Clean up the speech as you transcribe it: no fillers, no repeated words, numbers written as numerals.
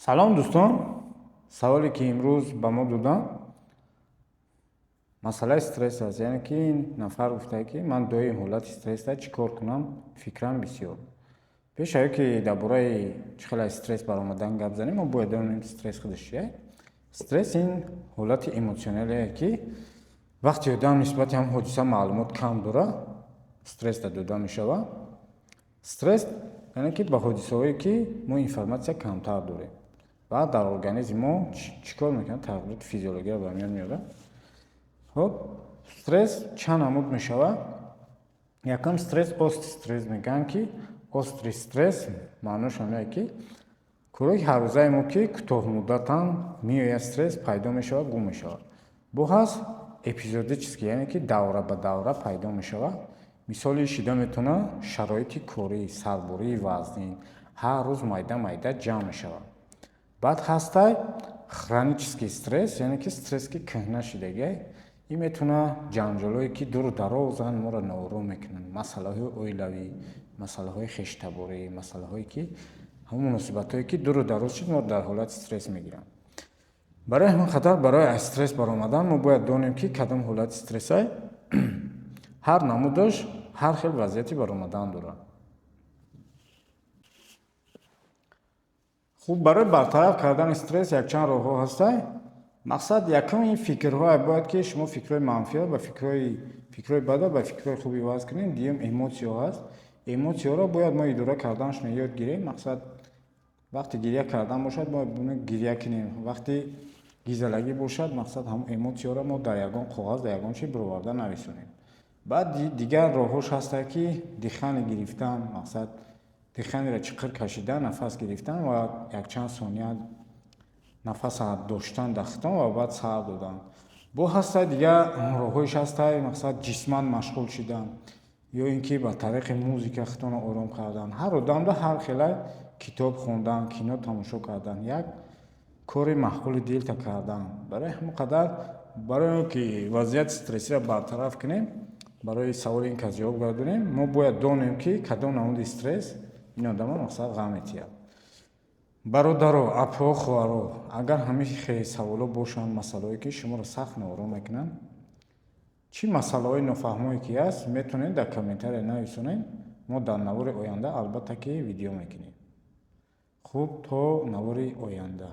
салом дӯстон, саволе ки имрӯз ба мо доданд масъалаи стресс аст. Яъне ки нафар гуфтае ки ман доим ҳолати стрессда чӣ кор кунам, фикрам бисёр. Пеш аз ин ки дар бораи чӣ хеле стресс баромадан гап занем, мо бояд донем стресс худаш чие. Стресс ин ҳолати эмотсионалие ки вақте одам нисбати ҳам ҳодиса маълумот кам дора, стресс дода мешавад. Стресс яъне ки ба ҳодисаҳое ки мо информатсия камтар дорем ва дар организми мо чӣ кор мекунад, тағйироти физиология ба миён меорад. Хоб стресс чанд намуд мешавад. Якам стресс, остри стресс мегӯянд ки остри стресс маънош ҳамае ки корои ҳаррӯзаи мо ки кӯтоҳмуддатан меояд, стресс пайдо мешавад, гум мешавад. Бо ҳаст эпизодически, яъне ки давра ба давра пайдо мешавад. Мисоли шида метавонад шароити корӣ, сарбории вазнин, ҳар рӯз майда ҷамъ мешавад. Баъд ҳастай хронический стресс, яъне ки стресс ки кӯҳна шидагӣ. Ин метавонад ҷанҷолҳое ки дуру дарозанд моро ноором мекунанд, масъалаҳои оилавӣ, масъалаҳои хештаборӣ, масъалаҳое ки ҳамон муносибатҳое ки дуру дароз шуд, мо дар ҳолати стресс мегиранд. Барои ҳамин қадар барои аз стресс баромадан мо бояд донем ки кадом ҳолати стрессай ҳар намудаш ҳар хел вазъияти баромадан дорад. хуб, барои бартараф кардани стресс якчанд роҳҳо ҳастанд. мақсад якум ин фикрҳое бояд ки шумо фикрҳои манфиро ба фикрҳои бада ба фикрҳои хуби иваз кунед. Дуюм эмоция ҳаст. Эмоцияро бояд мо идора карданашро ёд гирем. мақсад вақте гирья кардан бошад, мо гирья кунем. вақте гизалагӣ бошад, мақсад ҳамон эмоцияро мо дар ягон коғаз, дар ягон чи бироварда нависонем. баъд дигар роҳҳош ҳастанд ки дихани гирифтан, мақсад диханиро чиқир кашидан, нафас гирифтан ва якчанд сония нафаса доштан дар хитон ва баъд сар додан. бо ҳастанд дигар роҳҳоиш ҳастанд, мақсад ҷисман машғул шидан ё ин ки ба тариқи музика хитонро ором кардан. ҳар одамда ҳар хела китоб хондан, кино тамошо кардан, як кори маъқули дилта кардан. барои ҳамин қадар барои он ки вазъияти стрессиро бартараф кунем, барои саволи ин кас ҷавоб гардонем, мо бояд донем ки кадом намуди стресс ин одамро мақсад ғам метиҳад. бародаро, апҳо, хоҳаро, агар ҳамин хеле саволҳо бошанд, масъалаҳое ки шуморо сахт ноором мекунанд, чӣ масъалаҳои нофаҳмое ки ҳаст, метавонед дар комментария нависонед. мо дар навори оянда албатта ки видео мекунем. хуб, то навори оянда.